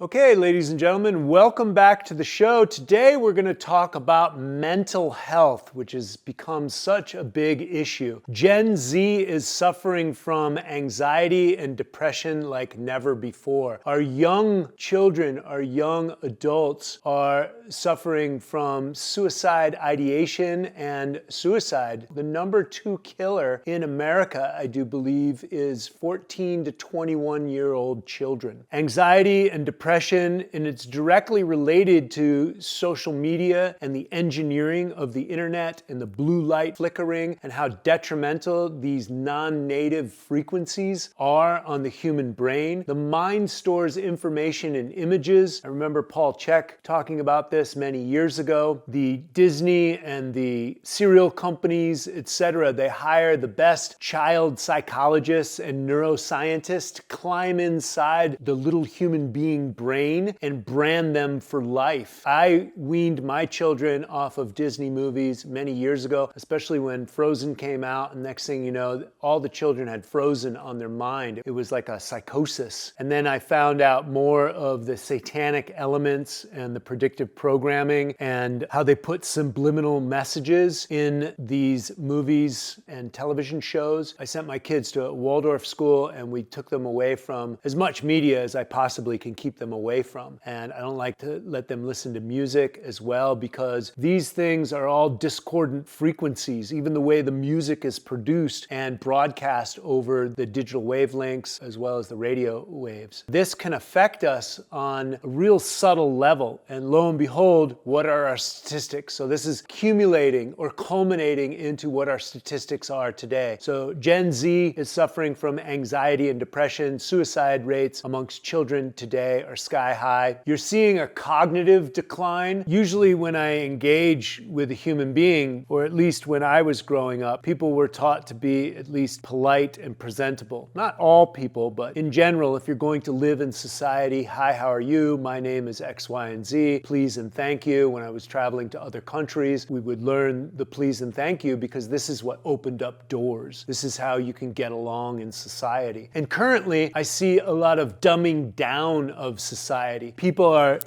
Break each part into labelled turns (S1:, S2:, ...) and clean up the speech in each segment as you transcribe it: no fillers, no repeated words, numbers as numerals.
S1: Okay, ladies and gentlemen, welcome back to the show. Today we're going to talk about mental health, which has become such a big issue. Gen Z is suffering from anxiety and depression like never before. Our young children, our young adults are suffering from suicide ideation and suicide. The number 2 killer in America, I do believe, is 14 to 21-year-old children. Anxiety and depression, and it's directly related to social media and the engineering of the internet and the blue light flickering and how detrimental these non-native frequencies are on the human brain. The mind stores information in images. I remember Paul Chek talking about this many years ago. The Disney and the cereal companies, etc., they hire the best child psychologists and neuroscientists to climb inside the little human being brain and brand them for life. I weaned my children off of Disney movies many years ago, especially when Frozen came out, and next thing you know, all the children had Frozen on their mind. It was like a psychosis. And then I found out more of the satanic elements and the predictive programming and how they put subliminal messages in these movies and television shows. I sent my kids to a Waldorf school and we took them away from as much media as I possibly can keep them away from. And I don't like to let them listen to music as well, because these things are all discordant frequencies, even the way the music is produced and broadcast over the digital wavelengths as well as the radio waves. This can affect us on a real subtle level. And lo and behold, what are our statistics? So this is accumulating or culminating into what our statistics are today. So Gen Z is suffering from anxiety and depression. Suicide rates amongst children today are sky high. You're seeing a cognitive decline. Usually when I engage with a human being, or at least when I was growing up, people were taught to be at least polite and presentable. Not all people, but in general, if you're going to live in society, hi, how are you? My name is X, Y, and Z. Please and thank you. When I was traveling to other countries, we would learn the please and thank you because this is what opened up doors. This is how you can get along in society. And currently, I see a lot of dumbing down of society. People are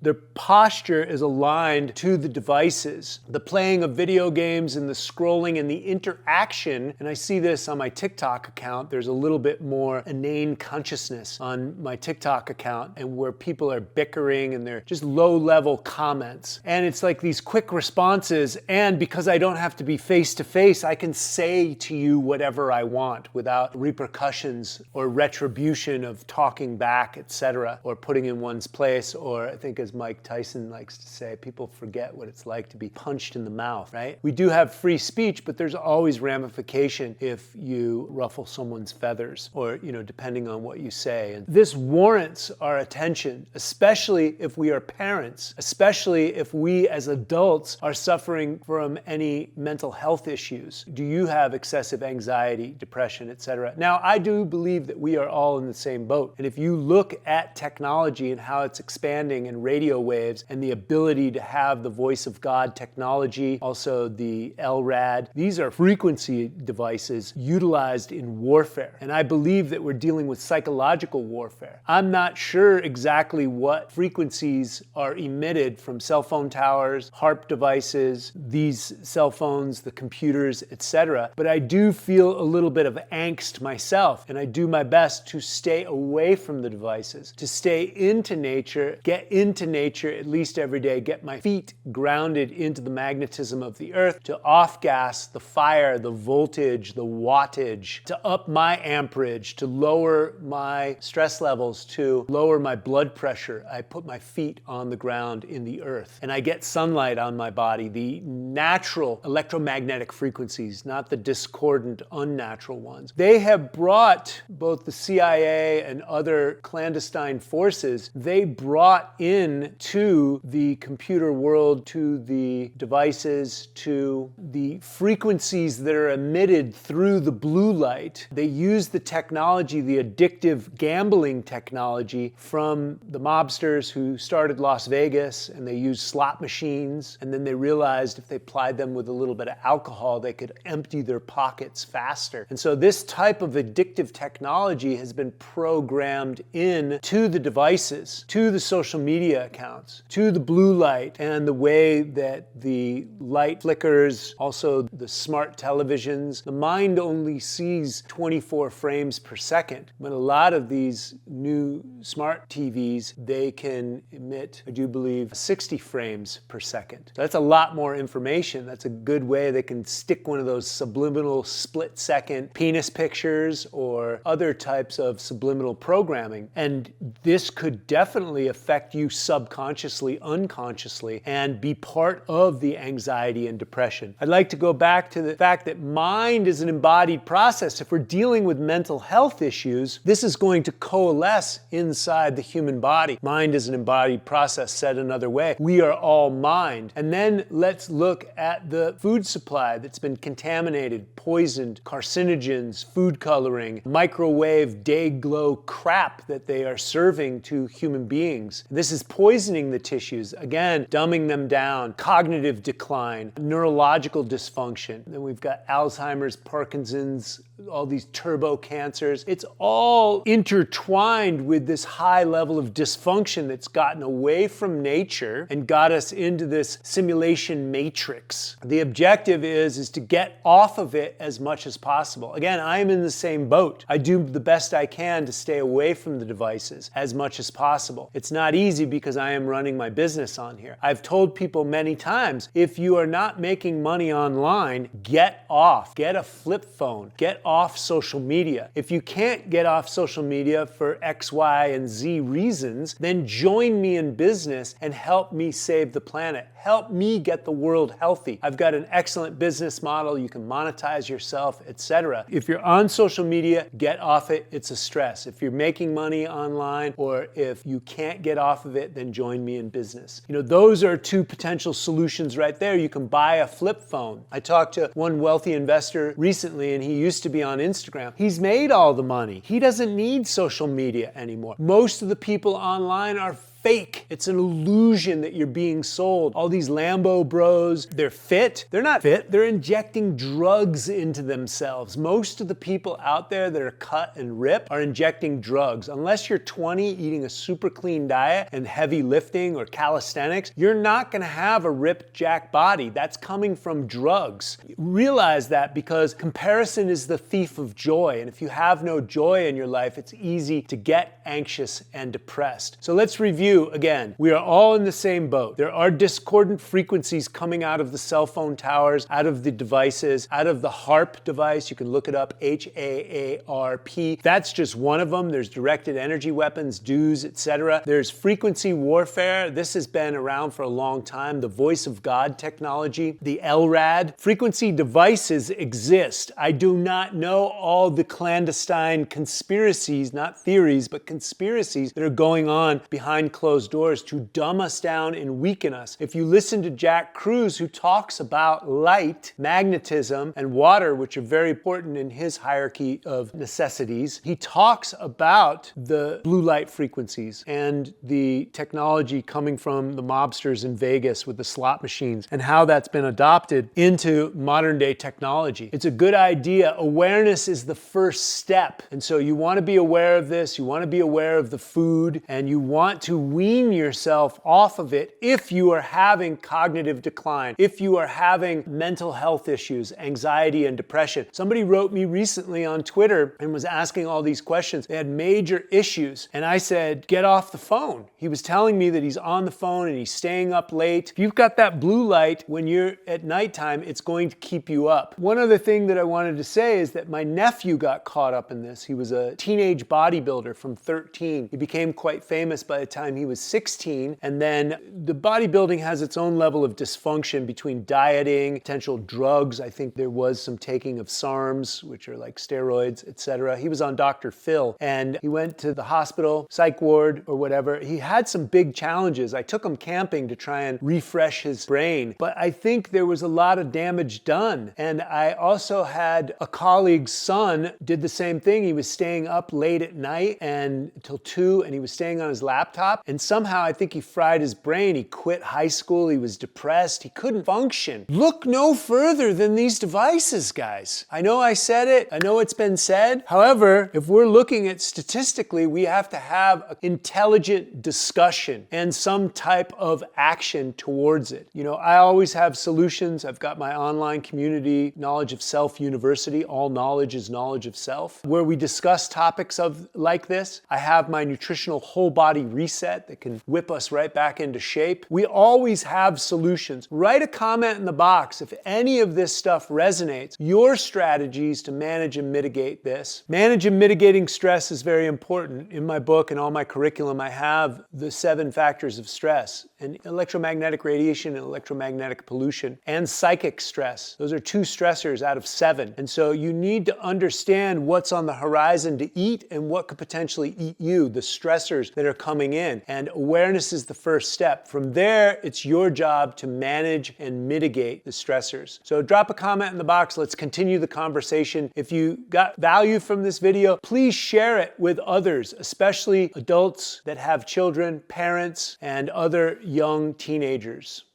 S1: their posture is aligned to the devices. The playing of video games and the scrolling and the interaction, and I see this on my TikTok account, there's a little bit more inane consciousness on my TikTok account, and where people are bickering and they're just low-level comments. And it's like these quick responses, and because I don't have to be face-to-face, I can say to you whatever I want without repercussions or retribution of talking back, etc., or putting in one's place, or I think as Mike Tyson likes to say, people forget what it's like to be punched in the mouth, right? We do have free speech, but there's always ramification if you ruffle someone's feathers or, depending on what you say. And this warrants our attention, especially if we are parents, especially if we as adults are suffering from any mental health issues. Do you have excessive anxiety, depression, etc.? Now, I do believe that we are all in the same boat. And if you look at technology and how it's expanding and radio waves and the ability to have the voice of God technology, also the LRAD, these are frequency devices utilized in warfare. And I believe that we're dealing with psychological warfare. I'm not sure exactly what frequencies are emitted from cell phone towers, HARP devices, these cell phones, the computers, etc. But I do feel a little bit of angst myself, and I do my best to stay away from the devices, to stay into nature, get into nature at least every day, get my feet grounded into the magnetism of the earth, to off-gas the fire, the voltage, the wattage, to up my amperage, to lower my stress levels, to lower my blood pressure. I put my feet on the ground in the earth, and I get sunlight on my body, the natural electromagnetic frequencies, not the discordant, unnatural ones. They have brought both the CIA and other clandestine forces forces, they brought in to the computer world, to the devices, to the frequencies that are emitted through the blue light. They used the technology, the addictive gambling technology from the mobsters who started Las Vegas, and they used slot machines, and then they realized if they applied them with a little bit of alcohol, they could empty their pockets faster. And so this type of addictive technology has been programmed in to the devices, to the social media accounts, to the blue light, and the way that the light flickers, also the smart televisions. The mind only sees 24 frames per second. But a lot of these new smart TVs, they can emit, I do believe, 60 frames per second. So that's a lot more information. That's a good way they can stick one of those subliminal split-second penis pictures or other types of subliminal programming. And this could definitely affect you subconsciously, unconsciously, and be part of the anxiety and depression. I'd like to go back to the fact that mind is an embodied process. If we're dealing with mental health issues, this is going to coalesce inside the human body. Mind is an embodied process. Said another way, we are all mind. And then let's look at the food supply that's been contaminated, poisoned, carcinogens, food coloring, microwave day glow crap that they are serving to human beings. This is poisoning the tissues, again, dumbing them down, cognitive decline, neurological dysfunction. Then we've got Alzheimer's, Parkinson's, all these turbo cancers. It's all intertwined with this high level of dysfunction that's gotten away from nature and got us into this simulation matrix. The objective is to get off of it as much as possible. Again, I'm in the same boat. I do the best I can to stay away from the devices as much as possible. It's not easy because I am running my business on here. I've told people many times, if you are not making money online, get off. Get a flip phone. Get off social media. If you can't get off social media for X, Y, and Z reasons, then join me in business and help me save the planet. Help me get the world healthy. I've got an excellent business model. You can monetize yourself, etc. If you're on social media, get off it. It's a stress. If you're making money online, or if you can't get off of it, then join me in business. You know, those are two potential solutions right there. You can buy a flip phone. I talked to one wealthy investor recently, and he used to be on Instagram. He's made all the money. He doesn't need social media anymore. Most of the people online are fake. It's an illusion that you're being sold. All these Lambo bros, they're fit. They're not fit. They're injecting drugs into themselves. Most of the people out there that are cut and ripped are injecting drugs. Unless you're 20 eating a super clean diet and heavy lifting or calisthenics, you're not going to have a ripped jack body. That's coming from drugs. Realize that, because comparison is the thief of joy. And if you have no joy in your life, it's easy to get anxious and depressed. So let's review again. We are all in the same boat. There are discordant frequencies coming out of the cell phone towers, out of the devices, out of the HAARP device. You can look it up, H-A-A-R-P. That's just one of them. There's directed energy weapons, DEWs, etc. There's frequency warfare. This has been around for a long time. The voice of God technology, the LRAD. Frequency devices exist. I do not know all the clandestine conspiracies, not theories, but conspiracies that are going on behind closed doors to dumb us down and weaken us. If you listen to Jack Kruse, who talks about light, magnetism, and water, which are very important in his hierarchy of necessities, he talks about the blue light frequencies and the technology coming from the mobsters in Vegas with the slot machines and how that's been adopted into modern day technology. It's a good idea. Awareness is the first step. And so you want to be aware of this, you want to be aware of the food, and you want to wean yourself off of it if you are having cognitive decline, if you are having mental health issues, anxiety and depression. Somebody wrote me recently on Twitter and was asking all these questions. They had major issues. And I said, get off the phone. He was telling me that he's on the phone and he's staying up late. If you've got that blue light when you're at nighttime, it's going to keep you up. One other thing that I wanted to say is that my nephew got caught up in this. He was a teenage bodybuilder from 13. He became quite famous by the time he he was 16. And then the bodybuilding has its own level of dysfunction between dieting, potential drugs. I think there was some taking of SARMs, which are like steroids, etc. He was on Dr. Phil, and he went to the hospital, psych ward or whatever. He had some big challenges. I took him camping to try and refresh his brain, but I think there was a lot of damage done. And I also had a colleague's son did the same thing. He was staying up late at night and until 2, and he was staying on his laptop. And somehow I think he fried his brain. He quit high school. He was depressed. He couldn't function. Look no further than these devices, guys. I know I said it. I know it's been said. However, if we're looking at statistically, we have to have an intelligent discussion and some type of action towards it. You know, I always have solutions. I've got my online community, Knowledge of Self University. All knowledge is knowledge of self, where we discuss topics like this. I have my nutritional whole body reset that can whip us right back into shape. We always have solutions. Write a comment in the box if any of this stuff resonates. Your strategies to manage and mitigate this. Manage and mitigating stress is very important. In my book and all my curriculum, I have the 7 factors of stress, and electromagnetic radiation and electromagnetic pollution and psychic stress. Those are 2 stressors out of 7. And so you need to understand what's on the horizon to eat and what could potentially eat you, the stressors that are coming in. And awareness is the first step. From there, it's your job to manage and mitigate the stressors. So drop a comment in the box. Let's continue the conversation. If you got value from this video, please share it with others, especially adults that have children, parents, and other young teenagers.